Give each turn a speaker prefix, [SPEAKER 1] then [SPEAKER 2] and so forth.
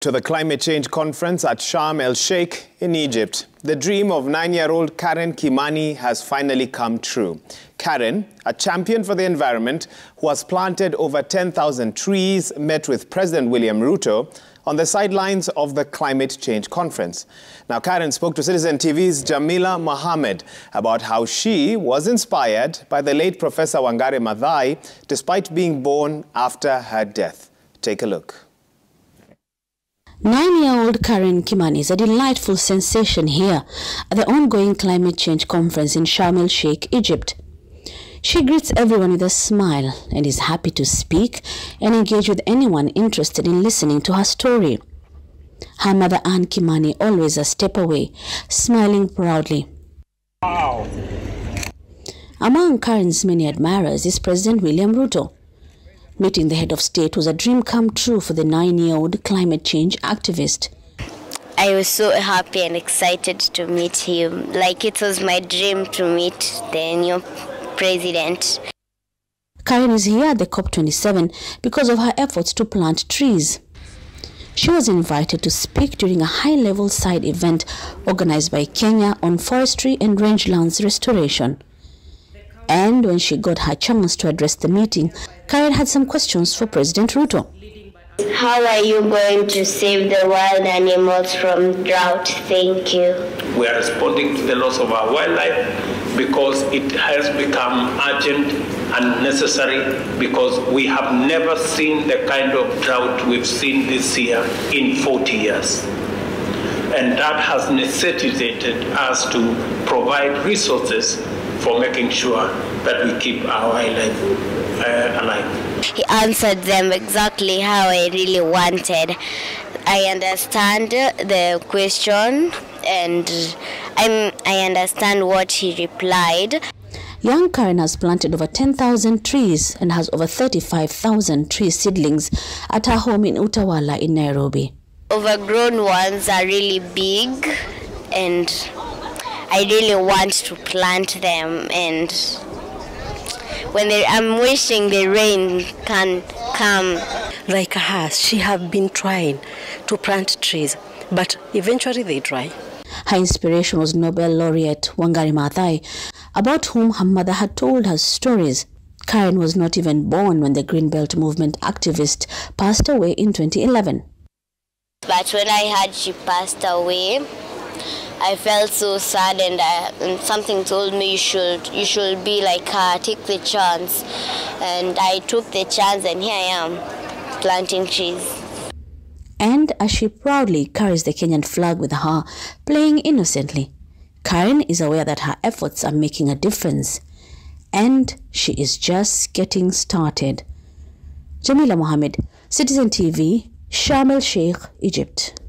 [SPEAKER 1] To the climate change conference at Sharm el-Sheikh in Egypt. The dream of 9-year-old Karen Kimani has finally come true. Karen, a champion for the environment who has planted over 10,000 trees, met with President William Ruto on the sidelines of the climate change conference. Now, Karen spoke to Citizen TV's Jamila Mohamed about how she was inspired by the late Professor Wangari Maathai despite being born after her death. Take a look.
[SPEAKER 2] 9-year-old Karen Kimani is a delightful sensation here at the ongoing climate change conference in Sharm el-Sheikh, Egypt. She greets everyone with a smile and is happy to speak and engage with anyone interested in listening to her story. Her mother, Anne Kimani, always a step away, smiling proudly. Wow. Among Karen's many admirers is President William Ruto. Meeting the head of state was a dream come true for the 9-year-old climate change activist.
[SPEAKER 3] I was so happy and excited to meet him. Like it was my dream to meet the new president.
[SPEAKER 2] Karen is here at the COP27 because of her efforts to plant trees. She was invited to speak during a high-level side event organized by Kenya on forestry and rangelands restoration. And when she got her chance to address the meeting, Karen had some questions for President Ruto.
[SPEAKER 3] How are you going to save the wild animals from drought? Thank you.
[SPEAKER 4] We are responding to the loss of our wildlife because it has become urgent and necessary, because we have never seen the kind of drought we've seen this year in 40 years. And that has necessitated us to provide resources for making sure that we keep our wildlife alive.
[SPEAKER 3] He answered them exactly how I really wanted. I understand the question and I understand what he replied.
[SPEAKER 2] Young Karen has planted over 10,000 trees and has over 35,000 tree seedlings at her home in Utawala in Nairobi.
[SPEAKER 3] Overgrown ones are really big and I really want to plant them, and I'm wishing the rain can come.
[SPEAKER 5] Like her, she have been trying to plant trees, but eventually they dry.
[SPEAKER 2] Her inspiration was Nobel laureate Wangari Maathai, about whom her mother had told her stories. Karen was not even born when the Green Belt movement activist passed away in 2011.
[SPEAKER 3] But when I heard she passed away, I felt so sad, and something told me you should be like her, take the chance. And I took the chance, and here I am, planting trees.
[SPEAKER 2] And as she proudly carries the Kenyan flag with her, playing innocently, Karen is aware that her efforts are making a difference. And she is just getting started. Jamila Mohamed, Citizen TV, Sharm el-Sheikh, Egypt.